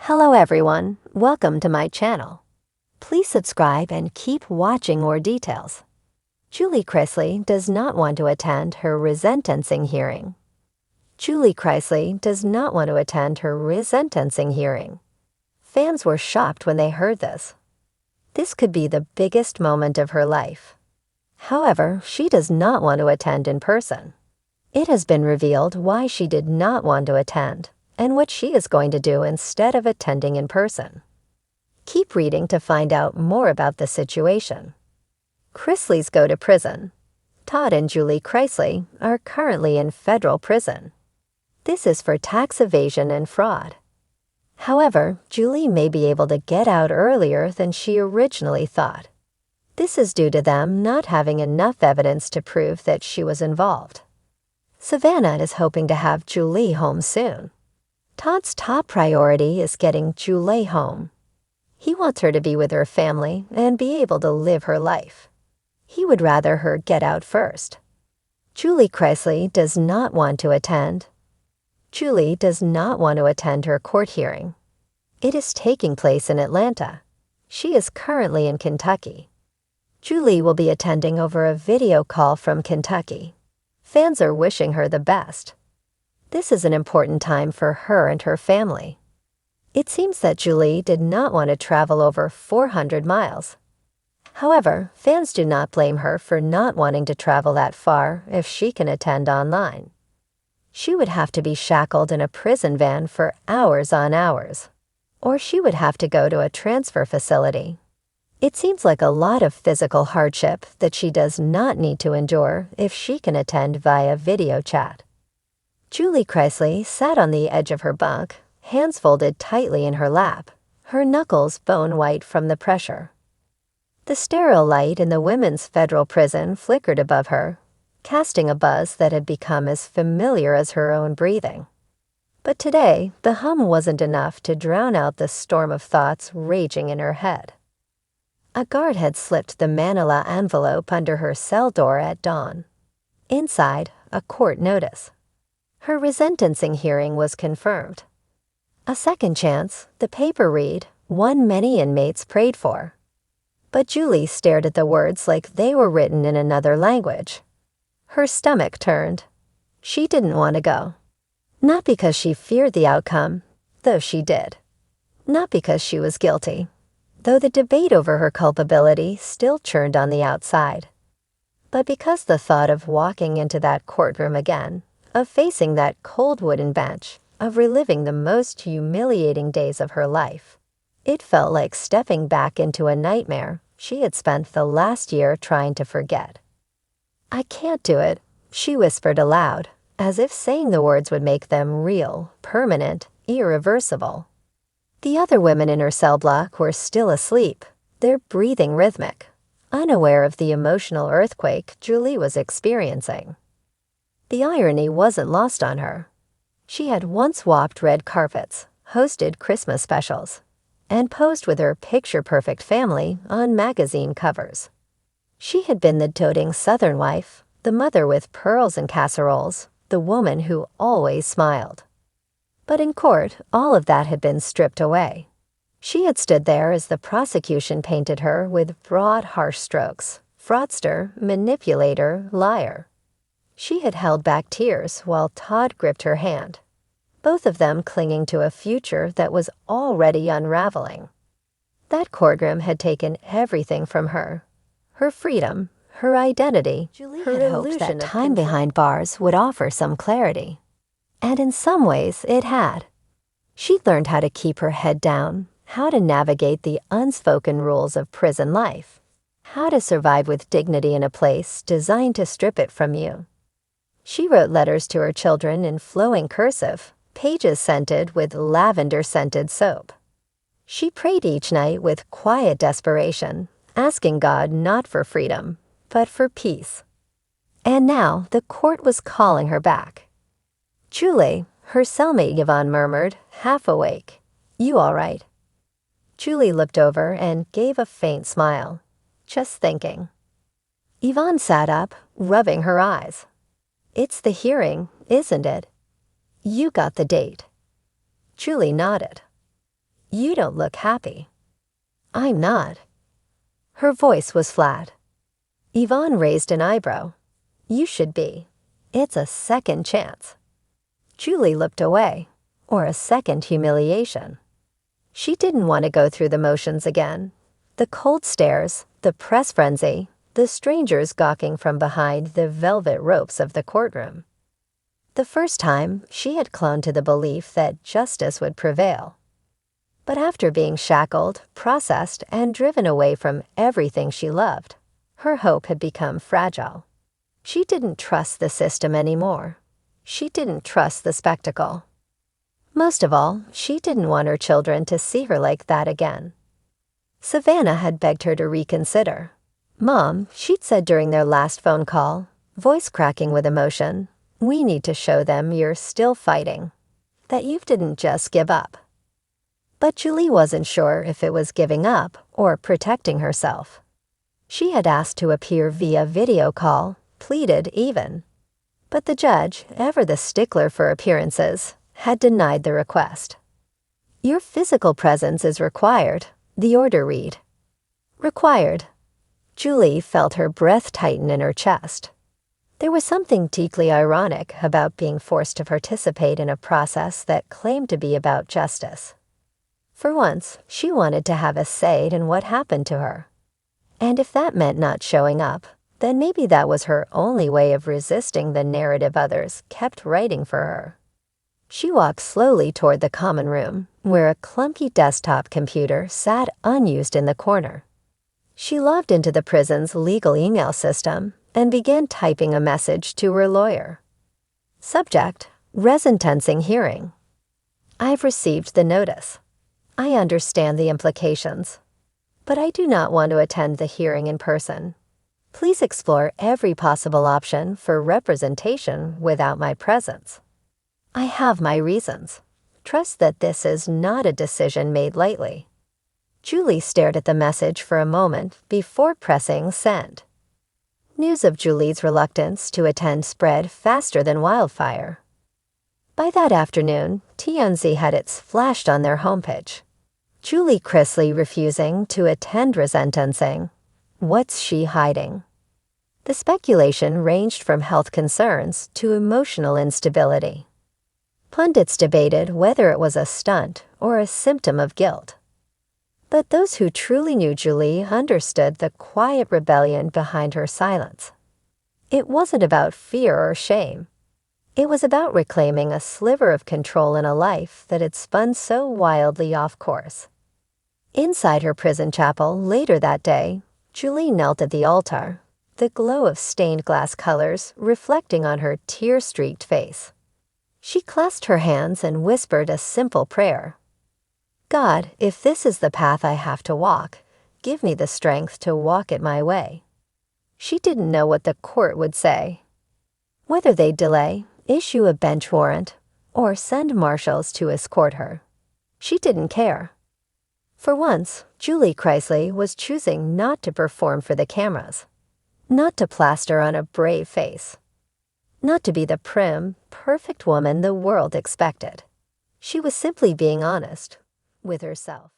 Hello everyone, welcome to my channel. Please subscribe and keep watching more details. Julie Chrisley does not want to attend her resentencing hearing. Julie Chrisley does not want to attend her resentencing hearing. Fans were shocked when they heard this. This could be the biggest moment of her life. However, she does not want to attend in person. It has been revealed why she did not want to attend and what she is going to do instead of attending in person. Keep reading to find out more about the situation. Chrisleys go to prison. Todd and Julie Chrisley are currently in federal prison. This is for tax evasion and fraud. However, Julie may be able to get out earlier than she originally thought. This is due to them not having enough evidence to prove that she was involved. Savannah is hoping to have Julie home soon. Todd's top priority is getting Julie home. He wants her to be with her family and be able to live her life. He would rather her get out first. Julie Chrisley does not want to attend. Julie does not want to attend her court hearing. It is taking place in Atlanta. She is currently in Kentucky. Julie will be attending over a video call from Kentucky. Fans are wishing her the best. This is an important time for her and her family. It seems that Julie did not want to travel over 400 miles. However, fans do not blame her for not wanting to travel that far if she can attend online. She would have to be shackled in a prison van for hours on hours, or she would have to go to a transfer facility. It seems like a lot of physical hardship that she does not need to endure if she can attend via video chat. Julie Chrisley sat on the edge of her bunk, hands folded tightly in her lap, her knuckles bone-white from the pressure. The sterile light in the women's federal prison flickered above her, casting a buzz that had become as familiar as her own breathing. But today, the hum wasn't enough to drown out the storm of thoughts raging in her head. A guard had slipped the manila envelope under her cell door at dawn. Inside, a court notice. Her resentencing hearing was confirmed. A second chance, the paper read, one many inmates prayed for. But Julie stared at the words like they were written in another language. Her stomach turned. She didn't want to go. Not because she feared the outcome, though she did. Not because she was guilty, though the debate over her culpability still churned on the outside. But because the thought of walking into that courtroom again, of facing that cold wooden bench, of reliving the most humiliating days of her life, it felt like stepping back into a nightmare she had spent the last year trying to forget. "I can't do it," she whispered aloud, as if saying the words would make them real, permanent, irreversible. The other women in her cell block were still asleep, their breathing rhythmic, unaware of the emotional earthquake Julie was experiencing. The irony wasn't lost on her. She had once walked red carpets, hosted Christmas specials, and posed with her picture-perfect family on magazine covers. She had been the doting Southern wife, the mother with pearls and casseroles, the woman who always smiled. But in court, all of that had been stripped away. She had stood there as the prosecution painted her with broad, harsh strokes: fraudster, manipulator, liar. She had held back tears while Todd gripped her hand, both of them clinging to a future that was already unraveling. That courtroom had taken everything from her: her freedom, her identity, Julie her had hoped illusion that of time behind bars would offer some clarity. And in some ways, it had. She'd learned how to keep her head down, how to navigate the unspoken rules of prison life, how to survive with dignity in a place designed to strip it from you. She wrote letters to her children in flowing cursive, pages scented with lavender-scented soap. She prayed each night with quiet desperation, asking God not for freedom, but for peace. And now the court was calling her back. "Julie," her cellmate Yvonne murmured, half awake. "You all right?" Julie looked over and gave a faint smile, just thinking. Yvonne sat up, rubbing her eyes. "It's the hearing, isn't it? You got the date." Julie nodded. You don't look happy." "I'm not." Her voice was flat. Yvonne raised an eyebrow. "You should be. It's a second chance." Julie looked away, or a second humiliation. She didn't want to go through the motions again. The cold stares, the press frenzy, the strangers gawking from behind the velvet ropes of the courtroom. The first time, she had clung to the belief that justice would prevail. But after being shackled, processed, and driven away from everything she loved, her hope had become fragile. She didn't trust the system anymore. She didn't trust the spectacle. Most of all, she didn't want her children to see her like that again. Savannah had begged her to reconsider. "Mom," she'd said during their last phone call, voice cracking with emotion, "we need to show them you're still fighting, that you didn't just give up." But Julie wasn't sure if it was giving up or protecting herself. She had asked to appear via video call, pleaded even. But the judge, ever the stickler for appearances, had denied the request. "Your physical presence is required," the order read. Required. Julie felt her breath tighten in her chest. There was something deeply ironic about being forced to participate in a process that claimed to be about justice. For once, she wanted to have a say in what happened to her. And if that meant not showing up, then maybe that was her only way of resisting the narrative others kept writing for her. She walked slowly toward the common room, where a clunky desktop computer sat unused in the corner. She logged into the prison's legal email system and began typing a message to her lawyer. Subject: Resentencing hearing. "I've received the notice. I understand the implications, but I do not want to attend the hearing in person. Please explore every possible option for representation without my presence. I have my reasons. Trust that this is not a decision made lightly." Julie stared at the message for a moment before pressing send. News of Julie's reluctance to attend spread faster than wildfire. By that afternoon, TMZ had its flashed on their homepage. Julie Chrisley refusing to attend resentencing. What's she hiding? The speculation ranged from health concerns to emotional instability. Pundits debated whether it was a stunt or a symptom of guilt. But those who truly knew Julie understood the quiet rebellion behind her silence. It wasn't about fear or shame. It was about reclaiming a sliver of control in a life that had spun so wildly off course. Inside her prison chapel later that day, Julie knelt at the altar, the glow of stained glass colors reflecting on her tear-streaked face. She clasped her hands and whispered a simple prayer. "God, if this is the path I have to walk, give me the strength to walk it my way." She didn't know what the court would say. Whether they'd delay, issue a bench warrant, or send marshals to escort her. She didn't care. For once, Julie Chrisley was choosing not to perform for the cameras, not to plaster on a brave face, not to be the prim, perfect woman the world expected. She was simply being honest with herself.